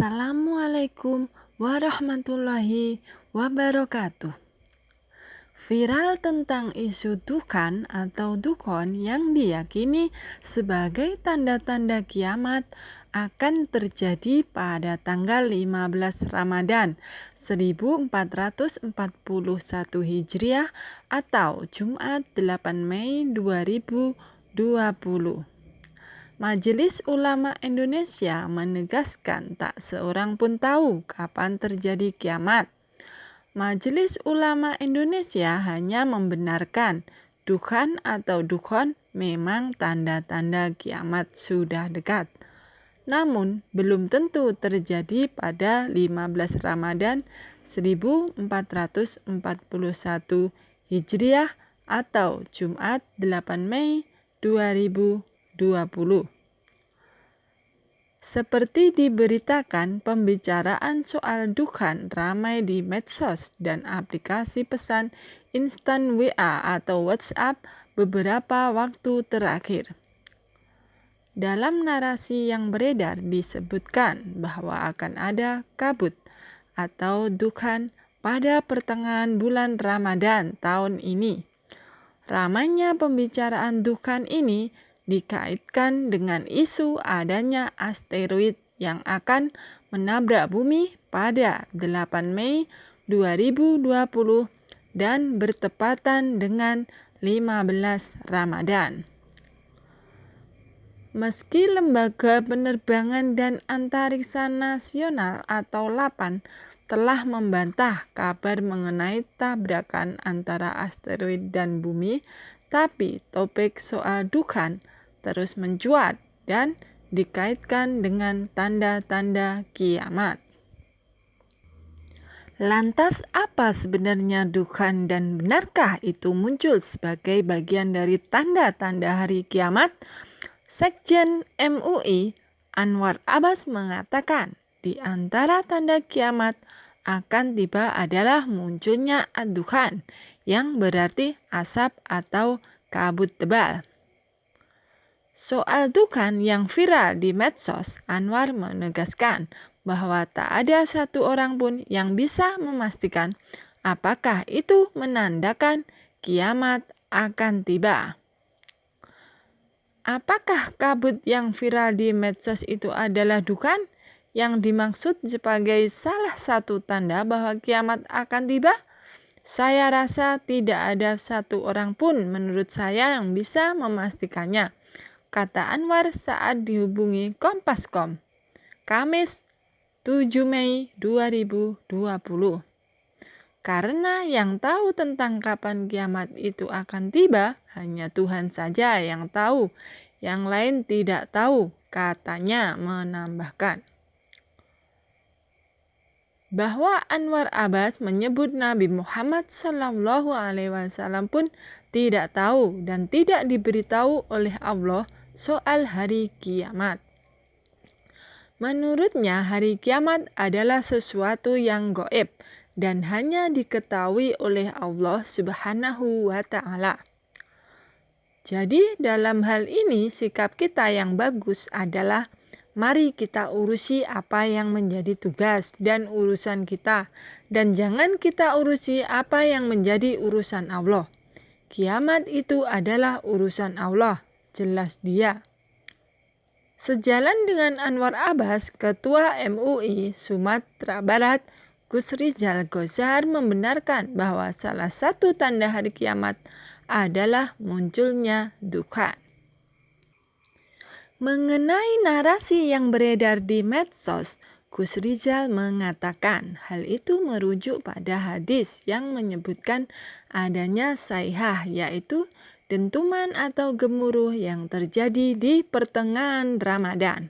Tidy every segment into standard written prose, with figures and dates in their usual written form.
Assalamualaikum warahmatullahi wabarakatuh. Viral tentang isu dukhan atau dukun yang diyakini sebagai tanda-tanda kiamat akan terjadi pada tanggal 15 Ramadan 1441 Hijriah atau Jumat 8 Mei 2020. Majelis Ulama Indonesia menegaskan tak seorang pun tahu kapan terjadi kiamat. Majelis Ulama Indonesia hanya membenarkan dukhan atau dukhon memang tanda-tanda kiamat sudah dekat. Namun belum tentu terjadi pada 15 Ramadan 1441 Hijriah atau Jumat 8 Mei 2020. Seperti diberitakan, pembicaraan soal dukhan ramai di medsos dan aplikasi pesan instan WA atau WhatsApp beberapa waktu terakhir. Dalam narasi yang beredar disebutkan bahwa akan ada kabut atau dukhan pada pertengahan bulan Ramadan tahun ini. Ramainya pembicaraan dukhan ini dikaitkan dengan isu adanya asteroid yang akan menabrak bumi pada 8 Mei 2020 dan bertepatan dengan 15 Ramadan. Meski Lembaga Penerbangan dan Antariksa Nasional atau LAPAN telah membantah kabar mengenai tabrakan antara asteroid dan bumi, tapi topik soal dukhan terus mencuat dan dikaitkan dengan tanda-tanda kiamat. Lantas apa sebenarnya dukhan dan benarkah itu muncul sebagai bagian dari tanda-tanda hari kiamat? Sekjen MUI Anwar Abbas mengatakan di antara tanda kiamat akan tiba adalah munculnya dukhan yang berarti asap atau kabut tebal. Soal dukhan yang viral di medsos, Anwar menegaskan bahwa tak ada satu orang pun yang bisa memastikan apakah itu menandakan kiamat akan tiba. Apakah kabut yang viral di medsos itu adalah dukhan yang dimaksud sebagai salah satu tanda bahwa kiamat akan tiba? Saya rasa tidak ada satu orang pun menurut saya yang bisa memastikannya, kata Anwar saat dihubungi Kompas.com, Kamis 7 Mei 2020. Karena yang tahu tentang kapan kiamat itu akan tiba, hanya Tuhan saja yang tahu, yang lain tidak tahu, katanya menambahkan. Bahwa Anwar Abbas menyebut Nabi Muhammad SAW pun tidak tahu dan tidak diberitahu oleh Allah soal hari kiamat. Menurutnya hari kiamat adalah sesuatu yang gaib dan hanya diketahui oleh Allah Subhanahu wa Ta'ala. Jadi dalam hal ini sikap kita yang bagus adalah mari kita urusi apa yang menjadi tugas dan urusan kita, dan jangan kita urusi apa yang menjadi urusan Allah. Kiamat itu adalah urusan Allah, jelas dia. Sejalan dengan Anwar Abbas, Ketua MUI Sumatera Barat, Gus Rizal Gozar membenarkan bahwa salah satu tanda hari kiamat adalah munculnya dukhan. Mengenai narasi yang beredar di medsos, Gus Rizal mengatakan hal itu merujuk pada hadis yang menyebutkan adanya saihah, yaitu dentuman atau gemuruh yang terjadi di pertengahan Ramadan.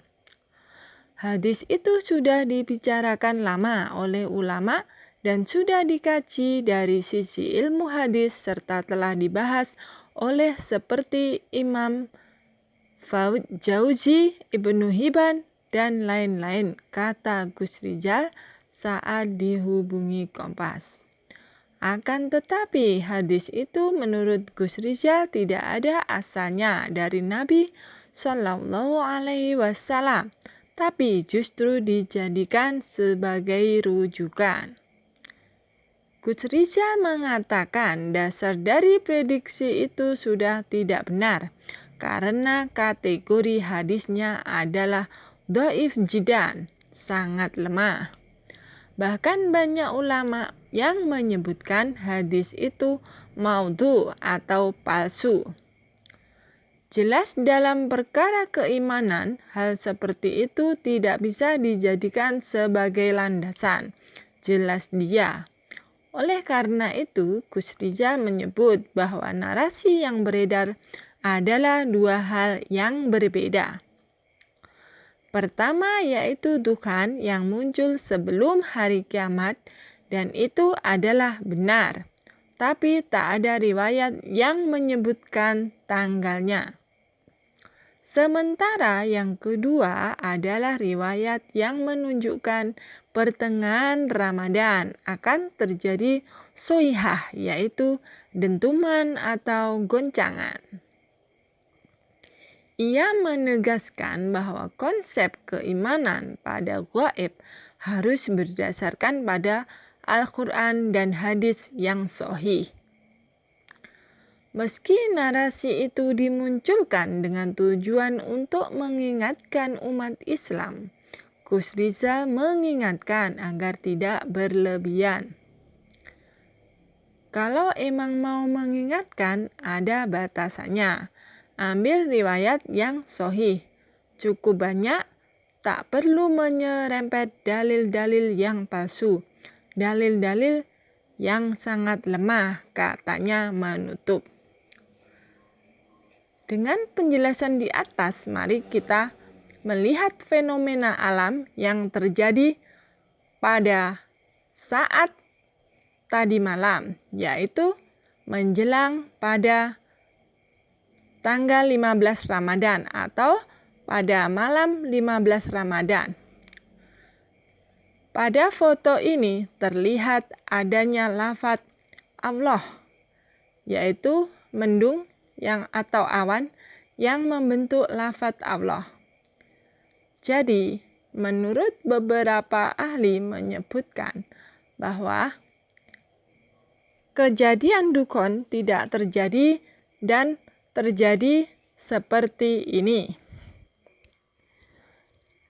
Hadis itu sudah dibicarakan lama oleh ulama dan sudah dikaji dari sisi ilmu hadis serta telah dibahas oleh seperti Imam Jauzi, Ibnu Hibban, dan lain-lain, kata Gus Rizal saat dihubungi Kompas. Akan tetapi hadis itu menurut Gus Rizal tidak ada asalnya dari Nabi Shallallahu Alaihi Wasallam, tapi justru dijadikan sebagai rujukan. Gus Rizal mengatakan dasar dari prediksi itu sudah tidak benar karena kategori hadisnya adalah dhaif jiddan, sangat lemah. Bahkan banyak ulama yang menyebutkan hadis itu maudhu atau palsu. Jelas dalam perkara keimanan, hal seperti itu tidak bisa dijadikan sebagai landasan. Jelas dia. Oleh karena itu, Gus Rizal menyebut bahwa narasi yang beredar adalah dua hal yang berbeda. Pertama yaitu Tuhan yang muncul sebelum hari kiamat dan itu adalah benar. Tapi tak ada riwayat yang menyebutkan tanggalnya. Sementara yang kedua adalah riwayat yang menunjukkan pertengahan Ramadan akan terjadi soihah yaitu dentuman atau goncangan. Ia menegaskan bahwa konsep keimanan pada gaib harus berdasarkan pada Al-Quran dan hadis yang sahih. Meski narasi itu dimunculkan dengan tujuan untuk mengingatkan umat Islam, Gus Rizal mengingatkan agar tidak berlebihan. Kalau emang mau mengingatkan, ada batasannya. Ambil riwayat yang sahih. Cukup banyak, tak perlu menyerempet dalil-dalil yang palsu. Dalil-dalil yang sangat lemah, katanya menutup. Dengan penjelasan di atas, mari kita melihat fenomena alam yang terjadi pada saat tadi malam, yaitu menjelang pada tanggal 15 Ramadan atau pada malam 15 Ramadan. Pada foto ini terlihat adanya lafaz Allah, yaitu mendung atau awan yang membentuk lafaz Allah. Jadi, menurut beberapa ahli menyebutkan bahwa kejadian dukun tidak terjadi dan terjadi seperti ini.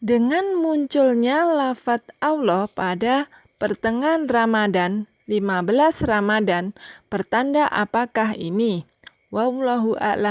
Dengan munculnya lafaz Allah pada pertengahan Ramadan, 15 Ramadan, pertanda apakah ini? Wallahu a'lam.